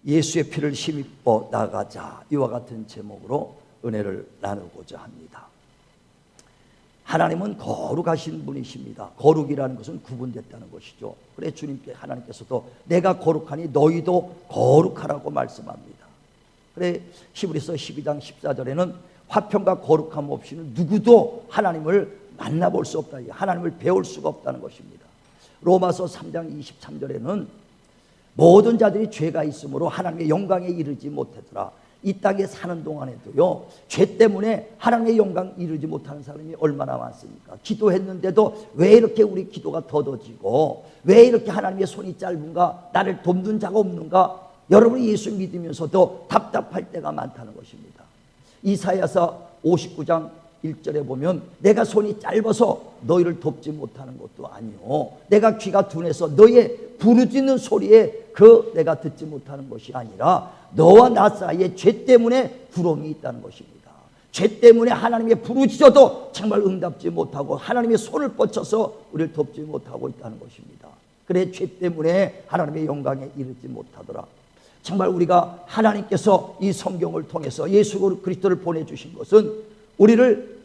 예수의 피를 힘입어 나가자, 이와 같은 제목으로 은혜를 나누고자 합니다. 하나님은 거룩하신 분이십니다. 거룩이라는 것은 구분됐다는 것이죠. 그래 주님께 하나님께서도 내가 거룩하니 너희도 거룩하라고 말씀합니다. 그래 히브리서 12장 14절에는 화평과 거룩함 없이는 누구도 하나님을 만나볼 수 없다, 하나님을 배울 수가 없다는 것입니다. 로마서 3장 23절에는 모든 자들이 죄가 있으므로 하나님의 영광에 이르지 못하더라. 이 땅에 사는 동안에도요, 죄 때문에 하나님의 영광 이르지 못하는 사람이 얼마나 많습니까? 기도했는데도 왜 이렇게 우리 기도가 더뎌지고, 왜 이렇게 하나님의 손이 짧은가, 나를 돕는 자가 없는가, 여러분이 예수 믿으면서도 답답할 때가 많다는 것입니다. 이사야서 59장 1절에 보면 내가 손이 짧아서 너희를 돕지 못하는 것도 아니요, 내가 귀가 둔해서 너희의 부르짖는 소리에 내가 듣지 못하는 것이 아니라 너와 나 사이에 죄 때문에 부러움이 있다는 것입니다. 죄 때문에 하나님의 부르짖어도 정말 응답지 못하고 하나님의 손을 뻗쳐서 우리를 돕지 못하고 있다는 것입니다. 그래 죄 때문에 하나님의 영광에 이르지 못하더라. 정말 우리가 하나님께서 이 성경을 통해서 예수 그리스도를 보내주신 것은 우리를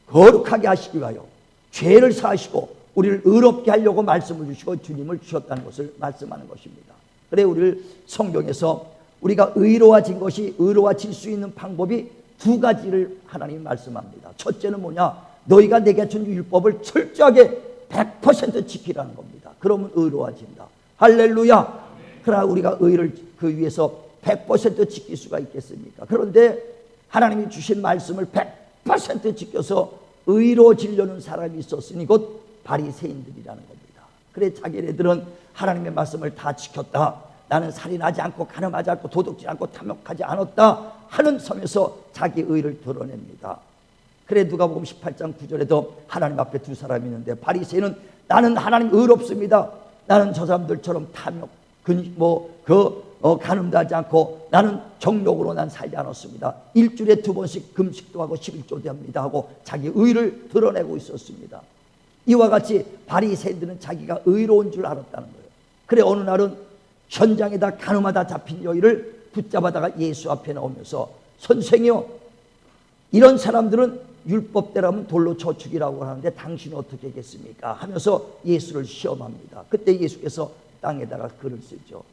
거룩하게 하시기 위하여 죄를 사하시고 우리를 의롭게 하려고 말씀을 주시고 주님을 주셨다는 것을 말씀하는 것입니다. 그래 우리를 성경에서 우리가 의로워진 것이, 의로워질 수 있는 방법이 두 가지를 하나님이 말씀합니다. 첫째는 뭐냐? 너희가 내게 준 율법을 철저하게 100% 지키라는 겁니다. 그러면 의로워진다. 할렐루야. 그러나 우리가 의를 그 위에서 100% 지킬 수가 있겠습니까? 그런데 하나님이 주신 말씀을 100% 지켜서 의로워지려는 사람이 있었으니 곧 바리새인들이라는 겁니다. 그래 자기네들은 하나님의 말씀을 다 지켰다, 나는 살인하지 않고 간음하지 않고 도둑질 않고 탐욕하지 않았다 하는 섬에서 자기 의를 드러냅니다. 그래 누가복음 18장 9절에도 하나님 앞에 두 사람이 있는데 바리새인은 나는 하나님 의롭습니다, 나는 저 사람들처럼 탐욕 간음도 하지 않고 나는 정욕으로 난 살지 않았습니다, 일주일에 2번씩 금식도 하고 11조도 합니다 하고 자기 의를 드러내고 있었습니다. 이와 같이 바리새인들은 자기가 의로운 줄 알았다는 거예요. 그래 어느 날은 현장에다 간음하다 잡힌 여인을 붙잡아다가 예수 앞에 나오면서 선생이요, 이런 사람들은 율법대로면 돌로 쳐 죽이라고 하는데 당신은 어떻게 하겠습니까? 하면서 예수를 시험합니다. 그때 예수께서 땅에다가 글을 쓰죠.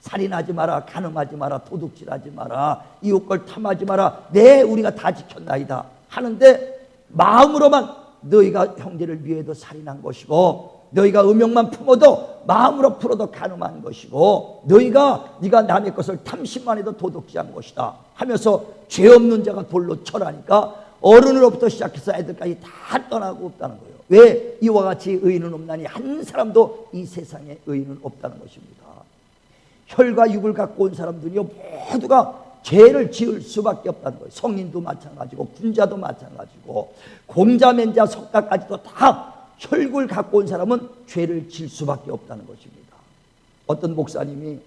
살인하지 마라, 간음하지 마라, 도둑질하지 마라, 이웃 걸 탐하지 마라, 네 우리가 다 지켰나이다 하는데 마음으로만 너희가 형제를 위해도 살인한 것이고, 너희가 음욕만 품어도 마음으로 풀어도 간음한 것이고, 네가 남의 것을 탐심만 해도 도둑질한 것이다 하면서 죄 없는 자가 돌로 쳐라니까 어른으로부터 시작해서 애들까지 다 떠나고 없다는 거예요. 왜? 이와 같이 의인은 없나니 한 사람도 이 세상에 의인은 없다는 것입니다. 혈과 육을 갖고 온 사람들이요 모두가 죄를 지을 수밖에 없다는 거예요. 성인도 마찬가지고 군자도 마찬가지고 공자맨자 석가까지도 다 혈육을 갖고 온 사람은 죄를 지을 수밖에 없다는 것입니다. 어떤 목사님이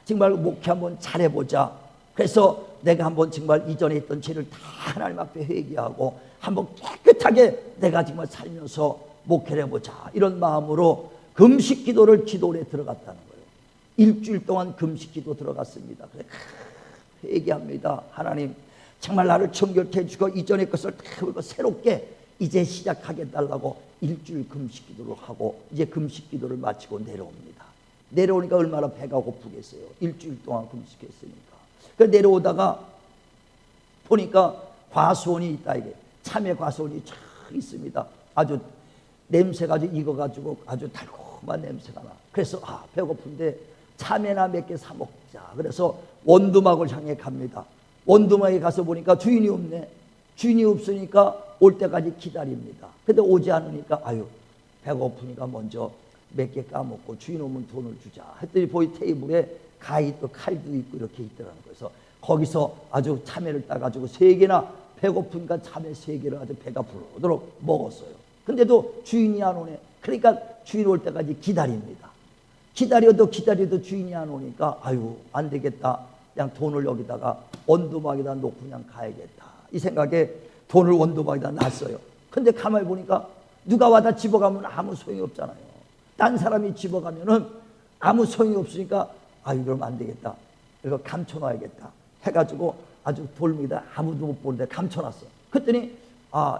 정말 목회 한번 잘해보자, 그래서 내가 한번 정말 이전에 했던 죄를 다 하나님 앞에 회개하고 한번 깨끗하게 내가 정말 살면서 목회를 해보자, 이런 마음으로 금식 기도를 기도에 들어갔다는 거예요. 일주일 동안 금식 기도 들어갔습니다. 그래 회개합니다. 하나님 정말 나를 정결케 해주고 이전의 것을 다 새롭게 이제 시작하게 해달라고 일주일 금식 기도를 하고 이제 금식 기도를 마치고 내려옵니다. 내려오니까 얼마나 배가 고프겠어요. 일주일 동안 금식했으니까. 그래서 내려오다가 보니까 과수원이 있다, 이게 참외 과수원이 쫙 있습니다. 아주 냄새가 아주 익어가지고 아주 달콤한 냄새가 나. 그래서 배고픈데 참외나 몇 개 사 먹자. 그래서 원두막을 향해 갑니다. 원두막에 가서 보니까 주인이 없네. 주인이 없으니까 올 때까지 기다립니다. 근데 오지 않으니까 배고프니까 먼저 몇 개 까먹고 주인 오면 돈을 주자 했더니 보이 테이블에 칼도 있고 이렇게 있더라는 거예요. 그래서 거기서 아주 참외를 따가지고 3개나 배고프니까 참외 3개를 아주 배가 부르도록 먹었어요. 근데도 주인이 안 오네. 그러니까 주인 올 때까지 기다립니다. 기다려도 주인이 안 오니까 안 되겠다, 그냥 돈을 여기다가 원두막에다 놓고 그냥 가야겠다, 이 생각에 돈을 원두막에다 놨어요. 근데 가만히 보니까 누가 와다 집어가면 아무 소용이 없잖아요. 딴 사람이 집어가면은 아무 소용이 없으니까 이러면 안 되겠다. 이거 감춰놔야겠다. 해가지고 아주 돌멩이다 아무도 못 보는데 감춰놨어. 그랬더니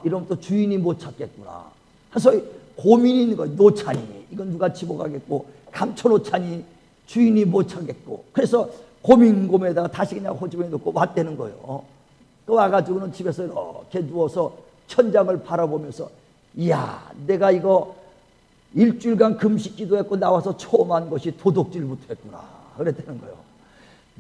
이러면 또 주인이 못 찾겠구나. 그래서 고민이 있는 거야. 놓자니 이건 누가 집어가겠고, 감춰놓자니 주인이 못 찾겠고. 그래서 고민에다가 다시 그냥 호집에 놓고 왔다는 거예요. 또 와가지고는 집에서 이렇게 누워서 천장을 바라보면서, 이야, 내가 이거 일주일간 금식 기도했고 나와서 처음 한 것이 도둑질부터 했구나. 그랬다는 거예요.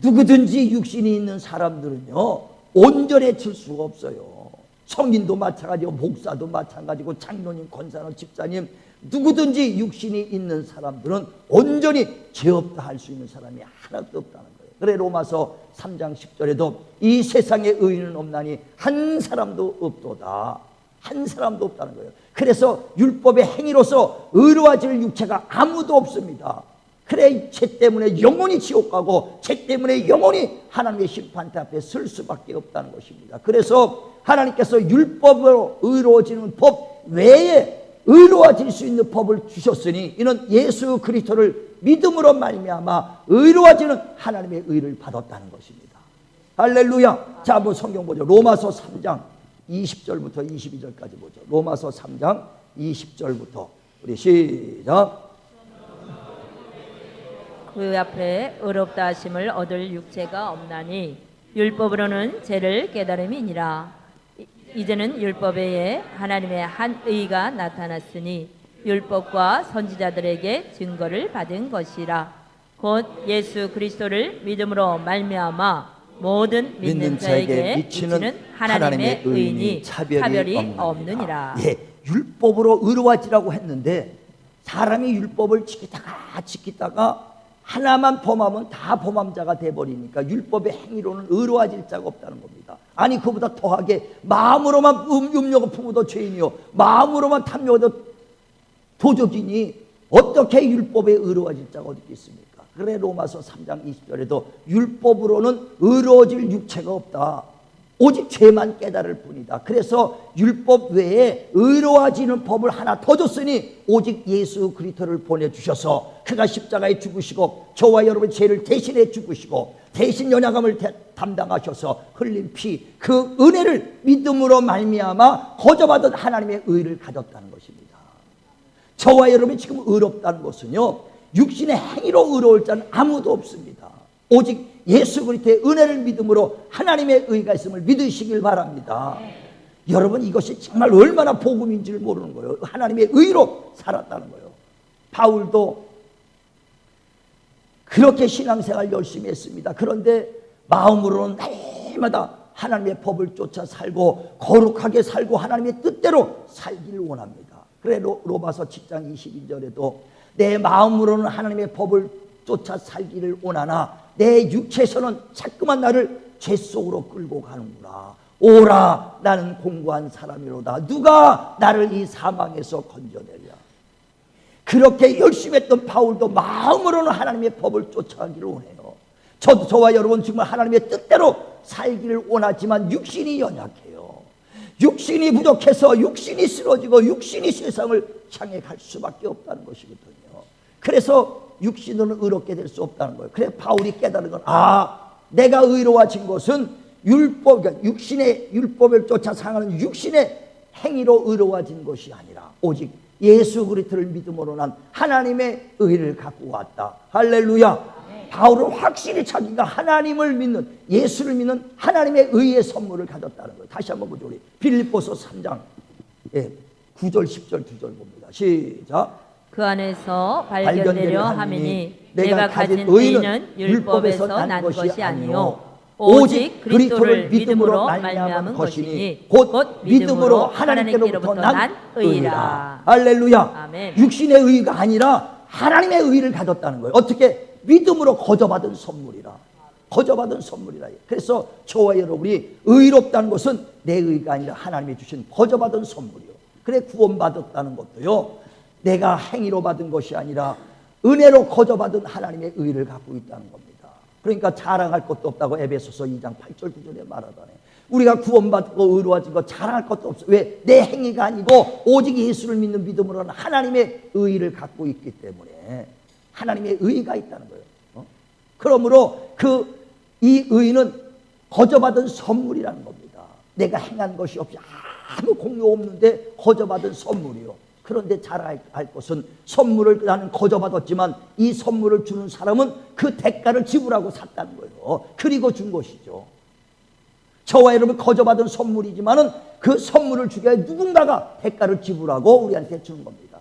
누구든지 육신이 있는 사람들은요, 온전해질 수가 없어요. 성인도 마찬가지고, 목사도 마찬가지고, 장로님, 권사님, 집사님, 누구든지 육신이 있는 사람들은 온전히 죄 없다 할 수 있는 사람이 하나도 없다는 거예요. 그래 로마서 3장 10절에도 이 세상에 의인은 없나니 한 사람도 없도다. 한 사람도 없다는 거예요. 그래서 율법의 행위로서 의로워질 육체가 아무도 없습니다. 그래 죄 때문에 영원히 지옥 가고, 죄 때문에 영원히 하나님의 심판대 앞에 설 수밖에 없다는 것입니다. 그래서 하나님께서 율법으로 의로워지는 법 외에 의로워질 수 있는 법을 주셨으니, 이는 예수 그리스도를 믿음으로 말미암아 의로워지는 하나님의 의를 받았다는 것입니다. 할렐루야. 자, 한번 성경 보죠. 로마서 3장 20절부터 22절까지 보죠. 로마서 3장 20절부터 우리 시작. 그 앞에 의롭다 하심을 얻을 육체가 없나니 율법으로는 죄를 깨달음이니라. 이제는 율법 외에 하나님의 한 의가 나타났으니 율법과 선지자들에게 증거를 받은 것이라. 곧 예수 그리스도를 믿음으로 말미암아 모든 믿는 자에게 미치는 하나님의 의인이 차별이 없느니라. 율법으로 의로워지라고 했는데, 사람이 율법을 지키다가 하나만 범하면 다 범함자가 돼버리니까 율법의 행위로는 의로워질 자가 없다는 겁니다. 아니, 그보다 더하게 마음으로만 음욕을 품어도 죄인이요, 마음으로만 탐욕해도 도적이니 어떻게 율법에 의로워질 자가 어디 있겠습니까? 그래 로마서 3장 20절에도 율법으로는 의로워질 육체가 없다. 오직 죄만 깨달을 뿐이다. 그래서 율법 외에 의로워지는 법을 하나 더 줬으니 오직 예수 그리스도를 보내주셔서 그가 십자가에 죽으시고 저와 여러분의 죄를 대신해 죽으시고 대신 연약함을 담당하셔서 흘린 피, 그 은혜를 믿음으로 말미암아 거저받은 하나님의 의를 가졌다는 것입니다. 저와 여러분이 지금 의롭다는 것은요, 육신의 행위로 의로울 자는 아무도 없습니다. 오직 예수 그리스도의 은혜를 믿음으로 하나님의 의가 있음을 믿으시길 바랍니다. 여러분, 이것이 정말 얼마나 복음인지를 모르는 거예요. 하나님의 의로 살았다는 거예요. 바울도 그렇게 신앙생활 열심히 했습니다. 그런데 마음으로는 날마다 하나님의 법을 쫓아 살고 거룩하게 살고 하나님의 뜻대로 살기를 원합니다. 그래 로마서 7장 22절에도 내 마음으로는 하나님의 법을 쫓아 살기를 원하나 내 육체에서는 자꾸만 나를 죄 속으로 끌고 가는구나. 오라, 나는 공고한 사람이로다. 누가 나를 이 사망에서 건져내랴. 그렇게 열심히 했던 바울도 마음으로는 하나님의 법을 쫓아가기를 원해요. 저와 여러분 정말 하나님의 뜻대로 살기를 원하지만 육신이 연약해요. 육신이 부족해서 육신이 쓰러지고 육신이 세상을 향해 갈 수밖에 없다는 것이거든요. 그래서 육신으로는 의롭게 될 수 없다는 거예요. 그래서 바울이 깨달은 건, 내가 의로워진 것은 그러니까 육신의 율법을 쫓아 상하는 육신의 행위로 의로워진 것이 아니라 오직 예수 그리스도를 믿음으로 난 하나님의 의를 갖고 왔다. 할렐루야. 바울은 확실히 자기가 하나님을 믿는, 예수를 믿는 하나님의 의의 선물을 가졌다는 거예요. 다시 한번 보죠. 우리 빌립보서 3장 9절 10절 2절 봅니다. 시작. 그 안에서 발견되려 함이니 내가 가진 의는 율법에서 난 것이 아니요 오직 그리스도를 믿음으로 말미암은 것이니 곧 믿음으로 하나님께로부터 난 의라. 할렐루야. 아멘. 육신의 의가 아니라 하나님의 의를 가졌다는 거예요. 어떻게? 믿음으로 거저받은 선물이라. 거저받은 선물이라. 그래서 저와 여러분이 의롭다는 것은 내 의가 아니라 하나님이 주신 거저받은 선물이요. 그래 구원받았다는 것도요, 내가 행위로 받은 것이 아니라 은혜로 거저받은 하나님의 의를 갖고 있다는 겁니다. 그러니까 자랑할 것도 없다고 에베소서 2장 8절 9절에 말하다네. 우리가 구원받고 의로워진 거 자랑할 것도 없어. 왜? 내 행위가 아니고 오직 예수를 믿는 믿음으로는 하나님의 의를 갖고 있기 때문에 하나님의 의가 있다는 거예요. 그러므로 이 의인은 거저받은 선물이라는 겁니다. 내가 행한 것이 없이 아무 공로 없는데 거저받은 선물이요. 그런데 잘 알 것은 선물을 나는 거저받았지만 이 선물을 주는 사람은 그 대가를 지불하고 샀다는 거예요. 그리고 준 것이죠. 저와 여러분 거저받은 선물이지만은 그 선물을 주기 위해 누군가가 대가를 지불하고 우리한테 주는 겁니다.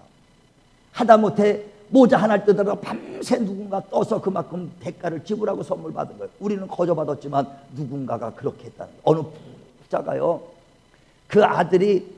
하다못해 모자 하나를 뜯으러 밤새 누군가 떠서 그만큼 대가를 지불하고 선물 받은 거예요. 우리는 거저받았지만 누군가가 그렇게 했다는 거예요. 어느 부자가요, 그 아들이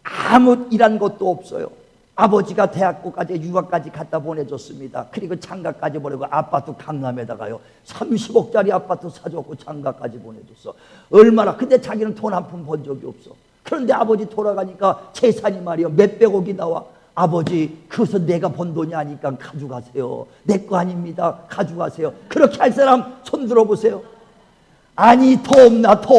아무 일한 것도 없어요. 아버지가 대학교까지 유학까지 갖다 보내줬습니다. 그리고 장가까지 보내고 아파트 강남에다가요 30억짜리 아파트 사줬고 장가까지 보내줬어. 얼마나. 근데 자기는 돈 한 푼 번 적이 없어. 그런데 아버지 돌아가니까 재산이 말이요 몇백억이 나와. 아버지 그것은 내가 번 돈이 아니까 가져가세요. 내 거 아닙니다. 가져가세요. 그렇게 할 사람 손 들어보세요. 아니 더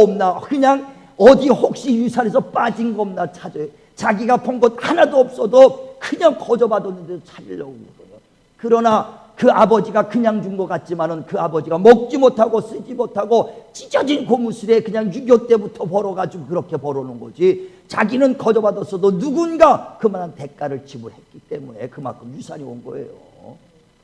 없나 그냥 어디 혹시 유산에서 빠진 거 없나 찾아요. 자기가 본 것 하나도 없어도 그냥 거저받았는데 찾으려고 그러거든요. 그러나 그 아버지가 그냥 준 것 같지만은 그 아버지가 먹지 못하고 쓰지 못하고 찢어진 고무줄에 그냥 6.25 때부터 벌어가지고 그렇게 벌어놓은 거지. 자기는 거저받았어도 누군가 그만한 대가를 지불했기 때문에 그만큼 유산이 온 거예요.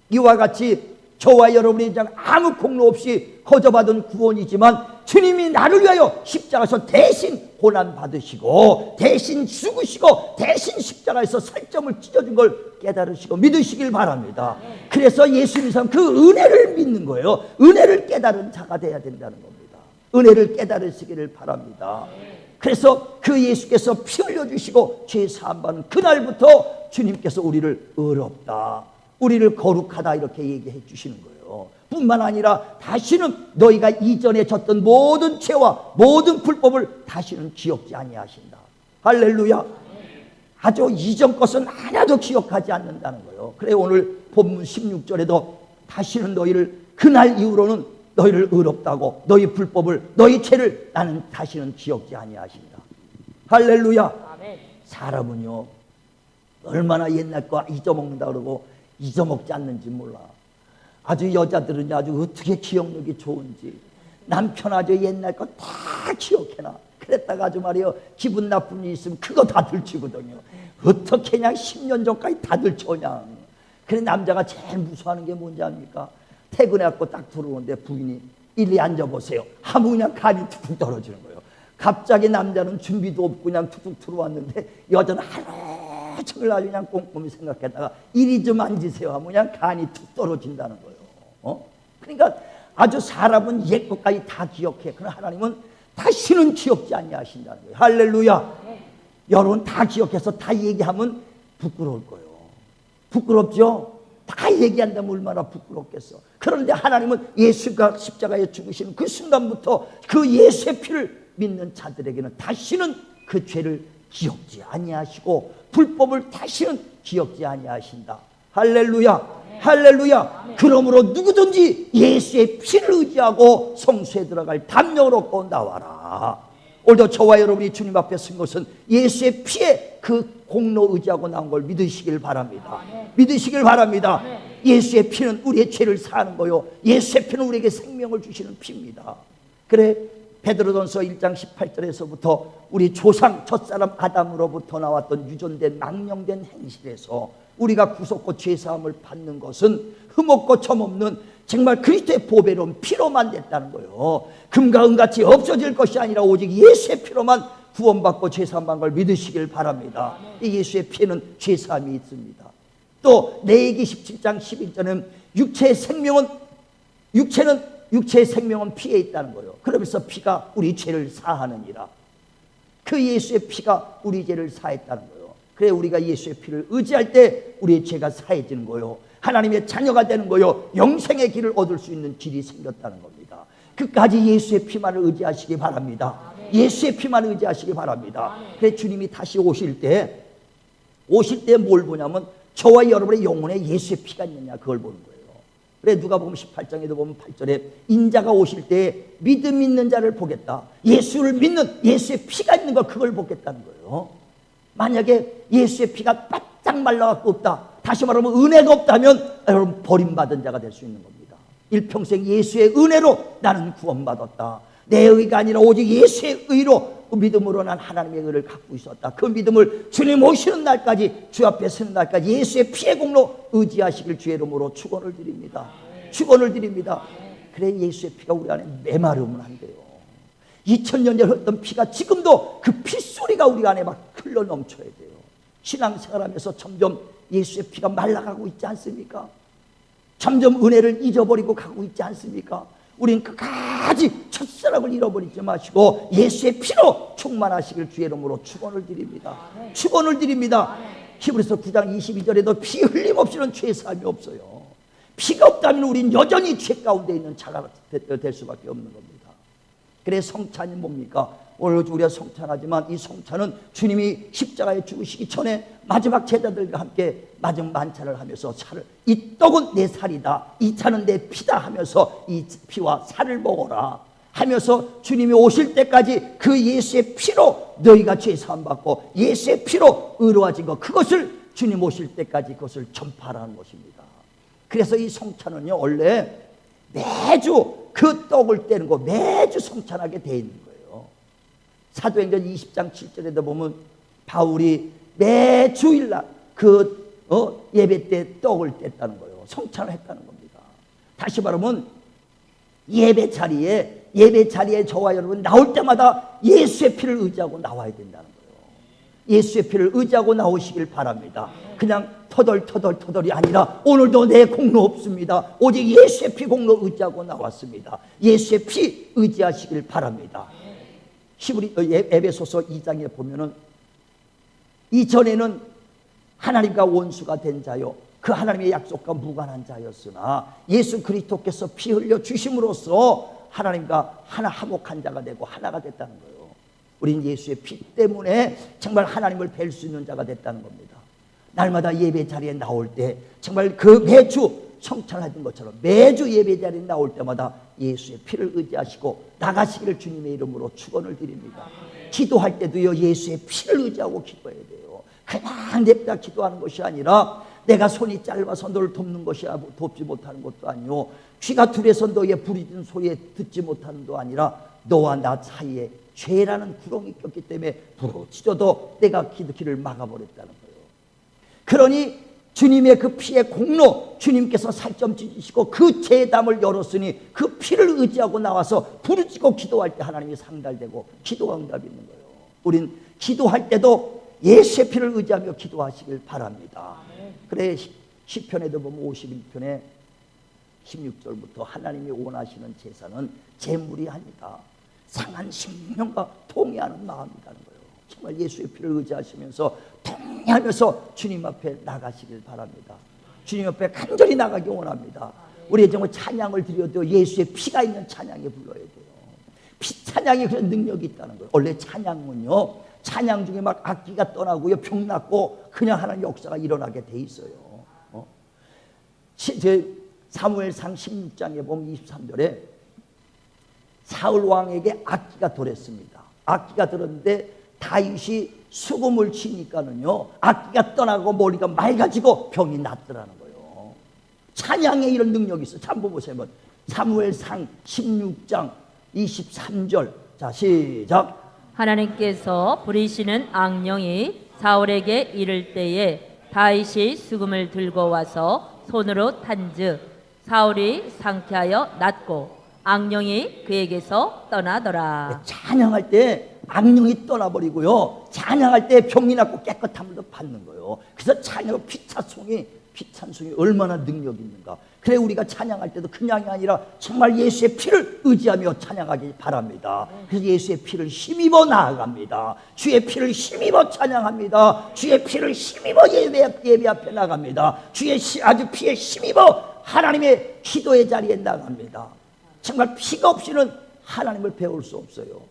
이와 같이 저와 여러분이 아무 공로 없이 거저받은 구원이지만 주님이 나를 위하여 십자가에서 대신 고난받으시고 대신 죽으시고 대신 십자가에서 살점을 찢어준 걸 깨달으시고 믿으시길 바랍니다. 그래서 예수 믿는 사람 그 은혜를 믿는 거예요. 은혜를 깨달은 자가 돼야 된다는 겁니다. 은혜를 깨달으시기를 바랍니다. 그래서 그 예수께서 피 흘려주시고 죄 사함받은 그날부터 주님께서 우리를 의롭다, 우리를 거룩하다 이렇게 얘기해 주시는 거예요. 뿐만 아니라 다시는 너희가 이전에 졌던 모든 죄와 모든 불법을 다시는 기억지 아니하신다. 할렐루야. 아주 이전 것은 하나도 기억하지 않는다는 거예요. 그래 오늘 본문 16절에도 다시는 너희를 그날 이후로는 너희를 의롭다고 너희 불법을 너희 죄를 나는 다시는 기억지 아니하신다. 할렐루야. 사람은요 얼마나 옛날 거 잊어먹는다 그러고 잊어먹지 않는지 몰라. 아주 여자들은 아주 어떻게 기억력이 좋은지 남편 아주 옛날 거 다 기억해놔. 그랬다가 아주 말이요 기분 나쁜 일 있으면 그거 다 들추거든요. 어떻게 그냥 10년 전까지 다 들춰냐. 그래 남자가 제일 무서워하는 게 뭔지 압니까? 퇴근해갖고 딱 들어오는데 부인이 일리 앉아보세요 하면 그냥 간이 툭툭 떨어지는 거예요. 갑자기 남자는 준비도 없고 그냥 툭툭 들어왔는데 여자는 하루 종일 아주 그냥 꼼꼼히 생각했다가 이리 좀 앉으세요 하면 그냥 간이 툭 떨어진다는 거예요. 그러니까 아주 사람은 옛 것까지 다 기억해. 그러나 하나님은 다시는 기억지 아니하신다는 거예요. 할렐루야. 여러분 다 기억해서 다 얘기하면 부끄러울 거예요. 부끄럽죠? 다 얘기한다면 얼마나 부끄럽겠어. 그런데 하나님은 예수가 십자가에 죽으시는 그 순간부터 그 예수의 피를 믿는 자들에게는 다시는 그 죄를 기억지 아니하시고 불법을 다시는 기억지 아니하신다. 할렐루야. 할렐루야. 그러므로 누구든지 예수의 피를 의지하고 성소에 들어갈 담력을 얻고 나와라. 오늘도 저와 여러분이 주님 앞에 쓴 것은 예수의 피에 그 공로 의지하고 나온 걸 믿으시길 바랍니다. 믿으시길 바랍니다. 예수의 피는 우리의 죄를 사하는 거요. 예수의 피는 우리에게 생명을 주시는 피입니다. 그래 베드로전서 1장 18절에서부터 우리 조상 첫사람 아담으로부터 나왔던 유전된 망령된 행실에서 우리가 구속과 죄사함을 받는 것은 흠없고 점없는 정말 그리스도의 보배로운 피로만 됐다는 거예요. 금과 은같이 없어질 것이 아니라 오직 예수의 피로만 구원받고 죄사함 받는 걸 믿으시길 바랍니다. 이 예수의 피에는 죄사함이 있습니다. 또 레위기 17장 11절은 육체의 생명은 피에 있다는 거예요. 그러면서 피가 우리 죄를 사하느니라. 그 예수의 피가 우리 죄를 사했다는 거예요. 그래 우리가 예수의 피를 의지할 때 우리의 죄가 사해지는 거예요. 하나님의 자녀가 되는 거예요. 영생의 길을 얻을 수 있는 길이 생겼다는 겁니다. 끝까지 예수의 피만을 의지하시기 바랍니다. 예수의 피만을 의지하시기 바랍니다. 그래 주님이 다시 오실 때 뭘 보냐면 저와 여러분의 영혼에 예수의 피가 있느냐 그걸 보는 거예요. 그래 누가복음 18장에도 보면 8절에 인자가 오실 때 믿음 있는 자를 보겠다. 예수를 믿는 예수의 피가 있는 걸 그걸 보겠다는 거예요. 만약에 예수의 피가 바짝 말라갖고 없다. 다시 말하면 은혜가 없다면 여러분 버림받은 자가 될 수 있는 겁니다. 일평생 예수의 은혜로 나는 구원받았다. 내 의가 아니라 오직 예수의 의로 믿음으로 난 하나님의 의를 갖고 있었다. 그 믿음을 주님 오시는 날까지, 주 앞에 서는 날까지 예수의 피의 공로 의지하시길 주의 이름으로 축원을 드립니다. 축원을 드립니다. 그래 예수의 피가 우리 안에 메마르면 안 돼요. 2000년 전에 흘렀던 피가 지금도 그 핏소리가 우리 안에 막 흘러 넘쳐야 돼요. 신앙생활하면서 점점 예수의 피가 말라가고 있지 않습니까? 점점 은혜를 잊어버리고 가고 있지 않습니까? 우리는 끝까지 첫사랑을 잃어버리지 마시고 예수의 피로 충만하시길 주의 이름으로 축원을 드립니다. 축원을 드립니다. 히브리서 9장 22절에도 피 흘림 없이는 죄 사함이 없어요. 피가 없다면 우린 여전히 죄 가운데 있는 자가 될 수밖에 없는 겁니다. 그래 성찬이 뭡니까? 오늘 우리가 성찬하지만 이 성찬은 주님이 십자가에 죽으시기 전에 마지막 제자들과 함께 마지막 만찬을 하면서 이 떡은 내 살이다, 이 잔은 내 피다 하면서 이 피와 살을 먹어라 하면서 주님이 오실 때까지 그 예수의 피로 너희가 죄 사함 받고 예수의 피로 의로워진 것, 그것을 주님 오실 때까지 그것을 전파하라는 것입니다. 그래서 이 성찬은요 원래 매주 그 떡을 떼는 거 매주 성찬하게 돼 있는 거예요. 사도행전 20장 7절에도 보면 바울이 매 주일날 그 예배 때 떡을 뗐다는 거예요. 성찬을 했다는 겁니다. 다시 말하면 예배 자리에 저와 여러분 나올 때마다 예수의 피를 의지하고 나와야 된다는 거예요. 예수의 피를 의지하고 나오시길 바랍니다. 그냥 터덜이 아니라 오늘도 내 공로 없습니다. 오직 예수의 피 공로 의지하고 나왔습니다. 예수의 피 의지하시길 바랍니다. 에베소서 2장에 보면은 이전에는 하나님과 원수가 된 자요 그 하나님의 약속과 무관한 자였으나 예수 그리스도께서 피 흘려 주심으로써 하나님과 하나 화목한 자가 되고 하나가 됐다는 거예요. 우린 예수의 피 때문에 정말 하나님을 뵐 수 있는 자가 됐다는 겁니다. 날마다 예배 자리에 나올 때 정말 그 매주 성찬하던 것처럼 매주 예배 자리에 나올 때마다 예수의 피를 의지하시고 나가시기를 주님의 이름으로 축원을 드립니다. 기도할 때도요 예수의 피를 의지하고 기도해야 돼요. 그냥 냅다 기도하는 것이 아니라 내가 손이 짧아서 너를 돕는 것이 돕지 못하는 것도 아니요 귀가 둔해서 너의 부르짖는 소리에 듣지 못하는 것도 아니라 너와 나 사이에 죄라는 구렁이 꼈기 때문에 부르짖어도 내가 길을 막아버렸다는 거예요. 그러니 주님의 그 피의 공로, 주님께서 살점 찢으시고 그 죄담을 열었으니 그 피를 의지하고 나와서 부르짖고 기도할 때 하나님이 상달되고 기도가 응답이 있는 거예요. 우린 기도할 때도 예수의 피를 의지하며 기도하시길 바랍니다. 그래 시편에도 보면 51편에 16절부터 하나님이 원하시는 제사는 제물이 아니다, 상한 심령과 동의하는 마음이라는 거예요. 정말 예수의 피를 의지하시면서 동의하면서 주님 앞에 나가시길 바랍니다. 주님 앞에 간절히 나가기 원합니다. 우리 정말 찬양을 드려도 예수의 피가 있는 찬양에 불러야 돼요. 피 찬양에 그런 능력이 있다는 거예요. 원래 찬양은요 찬양 중에 막 악기가 떠나고요 병 낫고 그냥 하는 역사가 일어나게 돼 있어요. 사무엘상 16장에 보면 23절에 사울 왕에게 악기가 들었습니다. 악기가 들었는데 다윗이 수금을 치니까는요 악기가 떠나고 머리가 맑아지고 병이 낫더라는 거예요. 찬양에 이런 능력이 있어요. 참 보세요. 사무엘상 16장 23절 자 시작. 하나님께서 부리시는 악령이 사울에게 이를 때에 다윗이 수금을 들고 와서 손으로 탄즉 사울이 상쾌하여 낫고 악령이 그에게서 떠나더라. 찬양할 때 악령이 떠나버리고요 찬양할 때 병이 낫고 깨끗함을 받는 거예요. 그래서 찬양 피찬송이 얼마나 능력이 있는가. 그래 우리가 찬양할 때도 그냥이 아니라 정말 예수의 피를 의지하며 찬양하기 바랍니다. 그래서 예수의 피를 힘입어 나아갑니다. 주의 피를 힘입어 찬양합니다. 주의 피를 힘입어 예배 앞에 나갑니다. 주의 아주 피에 힘입어 하나님의 기도의 자리에 나갑니다. 정말 피가 없이는 하나님을 배울 수 없어요.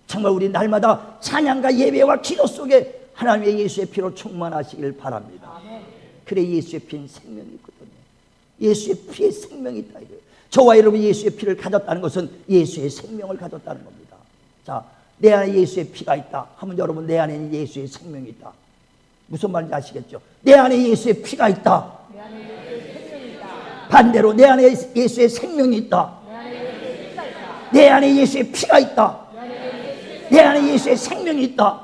정말 우리 날마다 찬양과 예배와 기도 속에 하나님의 예수의 피로 충만하시길 바랍니다. 그래 예수의 피는 생명이 있거든요. 예수의 피에 생명이 있다 이거예요. 저와 여러분이 예수의 피를 가졌다는 것은 예수의 생명을 가졌다는 겁니다. 자, 내 안에 예수의 피가 있다 하면 여러분 내 안에 예수의 생명이 있다. 무슨 말인지 아시겠죠? 내 안에 예수의 피가 있다. 반대로 내 안에 예수의 생명이 있다. 내 안에 예수의 피가 있다. 내 안에 예수의 생명이 있다.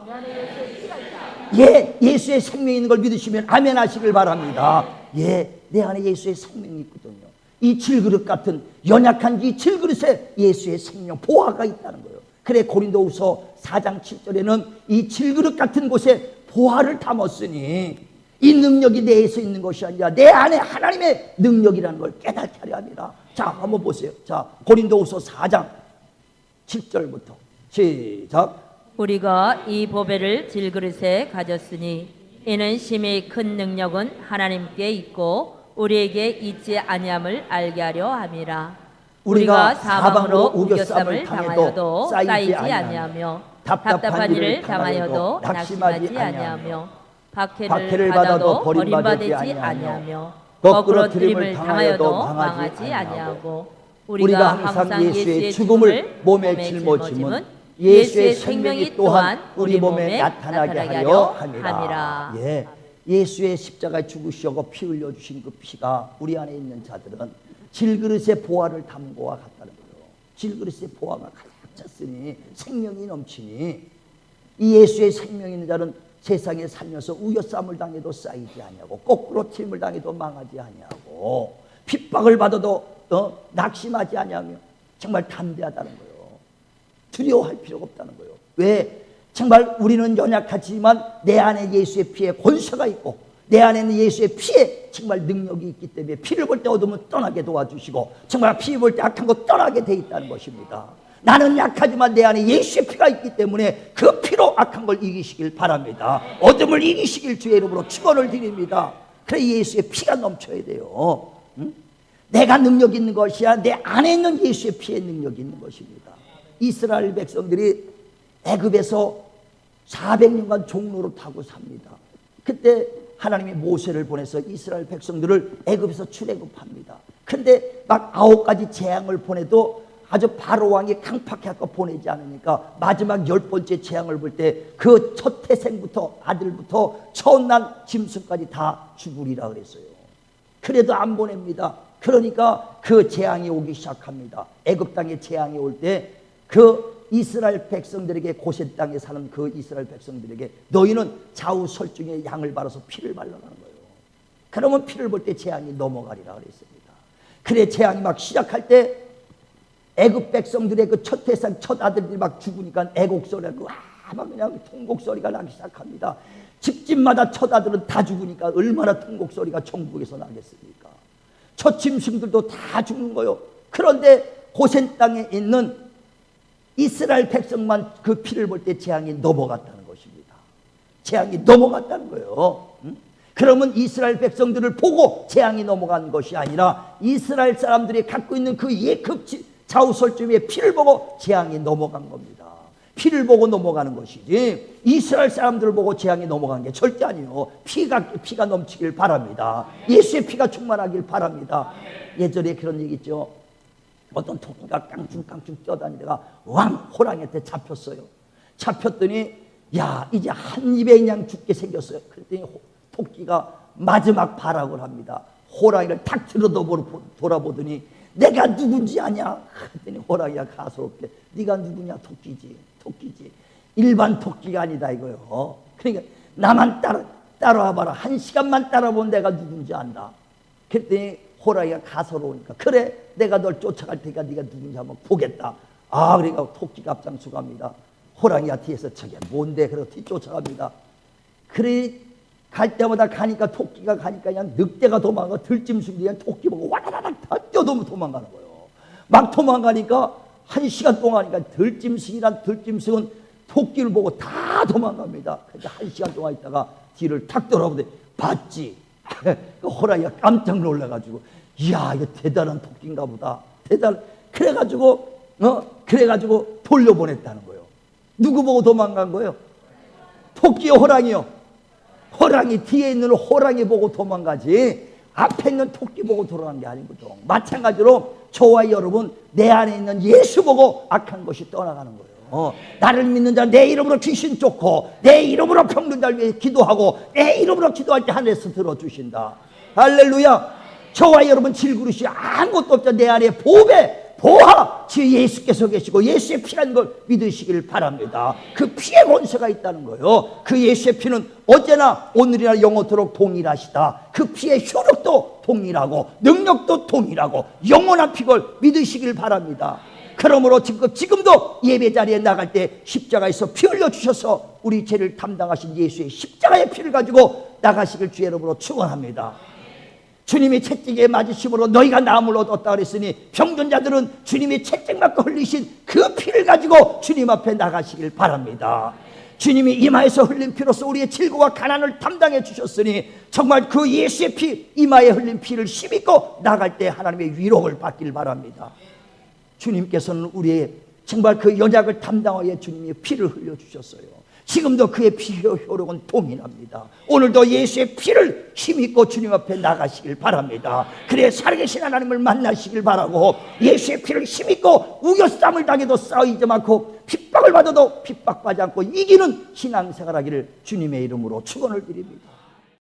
예, 예수의 생명이 있는 걸 믿으시면 아멘 하시길 바랍니다. 예, 내 안에 예수의 생명이 있거든요. 이 질그릇 같은 연약한 이 질그릇에 예수의 생명 보화가 있다는 거예요. 그래 고린도후서 4장 7절에는 이 질그릇 같은 곳에 보화를 담았으니 이 능력이 내에서 있는 것이 아니라 내 안에 하나님의 능력이라는 걸 깨닫게 하려 합니다. 자, 한번 보세요. 자, 고린도후서 4장 7절부터 시작. 우리가 이 보배를 질그릇에 가졌으니 이는 심히 큰 능력은 하나님께 있고 우리에게 있지 아니함을 알게 하려 함이라. 우리가 사방으로 우겨쌈을 당하여도 쌓이지 아니하며 답답한 일을 당하여도 낙심하지 아니하며 박해를 받아도 버림받지 아니하며 거꾸로 들림을 당하여도 망하지 아니하고 우리가 항상 예수의 죽음을 몸에 짊어짐은 예수의 생명이 또한 우리 몸에 나타나게 하려 함이라. 예, 예수의 십자가에 죽으시고 피 흘려 주신 그 피가 우리 안에 있는 자들은 질그릇의 보화를 담고와 같다는 거예요. 질그릇의 보화가 가득 찼으니 생명이 넘치니 이 예수의 생명이 있는 자는 세상에 살면서 우겨쌈을 당해도 쌓이지 아니하고 거꾸로 튀임을 당해도 망하지 아니하고 핍박을 받아도 낙심하지 아니하며 정말 담대하다는 거예요. 두려워할 필요가 없다는 거예요. 왜? 정말 우리는 연약하지만 내 안에 예수의 피에 권세가 있고 내 안에는 예수의 피에 정말 능력이 있기 때문에 피를 볼 때 어둠은 떠나게 도와주시고 정말 피 볼 때 악한 거 떠나게 돼 있다는 것입니다. 나는 약하지만 내 안에 예수의 피가 있기 때문에 그 피로 악한 걸 이기시길 바랍니다. 어둠을 이기시길 주의 이름으로 축원을 드립니다. 그래 예수의 피가 넘쳐야 돼요. 응? 내가 능력 있는 것이 아니라 내 안에 있는 예수의 피의 능력이 있는 것입니다. 이스라엘 백성들이 애굽에서 400년간 종로로 타고 삽니다. 그때 하나님이 모세를 보내서 이스라엘 백성들을 애굽에서 출애굽합니다. 근데 막 9가지 재앙을 보내도 아주 바로 왕이 강팍하고 보내지 않으니까 마지막 10번째 재앙을 볼 때 그 첫 태생부터 아들부터 처음 난 짐승까지 다 죽으리라 그랬어요. 그래도 안 보냅니다. 그러니까 그 재앙이 오기 시작합니다. 애굽 땅에 재앙이 올 때 그 이스라엘 백성들에게 고센 땅에 사는 그 이스라엘 백성들에게 너희는 좌우 설중에 양을 발라서 피를 발라가는 거예요. 그러면 피를 볼 때 재앙이 넘어가리라 그랬습니다. 그래 재앙이 막 시작할 때 애굽 백성들의 그 첫 태산 첫 아들들이 막 죽으니까 애곡소리가 막 그냥 통곡소리가 나기 시작합니다. 집집마다 첫 아들은 다 죽으니까 얼마나 통곡소리가 천국에서 나겠습니까? 첫 짐승들도 다 죽는 거예요. 그런데 고센 땅에 있는 이스라엘 백성만 그 피를 볼 때 재앙이 넘어갔다는 것입니다. 재앙이 넘어갔다는 거예요. 그러면 이스라엘 백성들을 보고 재앙이 넘어간 것이 아니라 이스라엘 사람들이 갖고 있는 그 좌우설주의 피를 보고 재앙이 넘어간 겁니다. 피를 보고 넘어가는 것이지 이스라엘 사람들을 보고 재앙이 넘어간 게 절대 아니에요. 피가 넘치길 바랍니다. 예수의 피가 충만하길 바랍니다. 예전에 그런 얘기 있죠. 어떤 토끼가 깡충깡충 뛰어다니다가 왕 호랑이한테 잡혔어요. 잡혔더니 야 이제 한 입에 그냥 죽게 생겼어요. 그랬더니 토끼가 마지막 발악을 합니다. 호랑이를 탁 돌아보더니 내가 누군지 아냐? 그랬더니 호랑이가 가소롭게 네가 누구냐? 토끼지. 일반 토끼가 아니다 이거요. 그러니까 나만 따라와봐라. 1시간만 따라보면 내가 누군지 안다. 그랬더니 호랑이가 가소로우니까 그래 내가 널 쫓아갈 테니까 네가 누군지 한번 보겠다. 그러니까 토끼가 앞장서 갑니다. 호랑이가 뒤에서 저게 뭔데? 그러고 뒤쫓아갑니다. 그래 갈 때마다 가니까 토끼가 가니까 그냥 늑대가 도망가 들짐승들이 그냥 토끼 보고 와다다닥 다 뛰어넘어 도망가는 거예요. 막 도망가니까 1시간 동안 하니까 들짐승은 토끼를 보고 다 도망갑니다. 그래서 1시간 동안 있다가 뒤를 탁 돌아보는데 봤지? 그 호랑이가 깜짝 놀라가지고 이야 이거 대단한 토끼인가 보다. 그래가지고 돌려보냈다는 거예요. 누구 보고 도망간 거예요? 토끼요 호랑이요? 호랑이 뒤에 있는 호랑이 보고 도망가지 앞에 있는 토끼 보고 돌아간 게 아니거든. 마찬가지로 저와 여러분 내 안에 있는 예수 보고 악한 것이 떠나가는 거예요. 나를 믿는 자 내 이름으로 귀신 쫓고 내 이름으로 병든 자를 위해 기도하고 내 이름으로 기도할 때 하늘에서 들어주신다. 할렐루야. 저와 여러분 질그릇이 아무것도 없죠. 내 안에 보배, 보화, 주 예수께서 계시고 예수의 피라는 걸 믿으시길 바랍니다. 그 피의 권세가 있다는 거예요. 그 예수의 피는 어제나 오늘이나 영원토록 동일하시다. 그 피의 효력도 동일하고 능력도 동일하고 영원한 피걸 믿으시길 바랍니다. 그러므로 지금도 예배 자리에 나갈 때 십자가에서 피 흘려 주셔서 우리 죄를 담당하신 예수의 십자가의 피를 가지고 나가시길 주 여러분으로 축원합니다. 주님이 채찍에 맞으심으로 너희가 나음을 얻었다 그랬으니 병든 자들은 주님이 채찍 맞고 흘리신 그 피를 가지고 주님 앞에 나가시길 바랍니다. 주님이 이마에서 흘린 피로서 우리의 질고와 가난을 담당해 주셨으니 정말 그 예수의 피, 이마에 흘린 피를 힘입고 나갈 때 하나님의 위로를 받길 바랍니다. 주님께서는 우리의 정말 그 연약을 담당하여 주님이 피를 흘려주셨어요. 지금도 그의 피 효력은 동일합니다. 오늘도 예수의 피를 힘입고 주님 앞에 나가시길 바랍니다. 그래 살아계신 하나님을 만나시길 바라고 예수의 피를 힘입고 우겨쌈을 당해도 싸우지 않고 핍박을 받아도 핍박받지 않고 이기는 신앙생활하기를 주님의 이름으로 축원을 드립니다.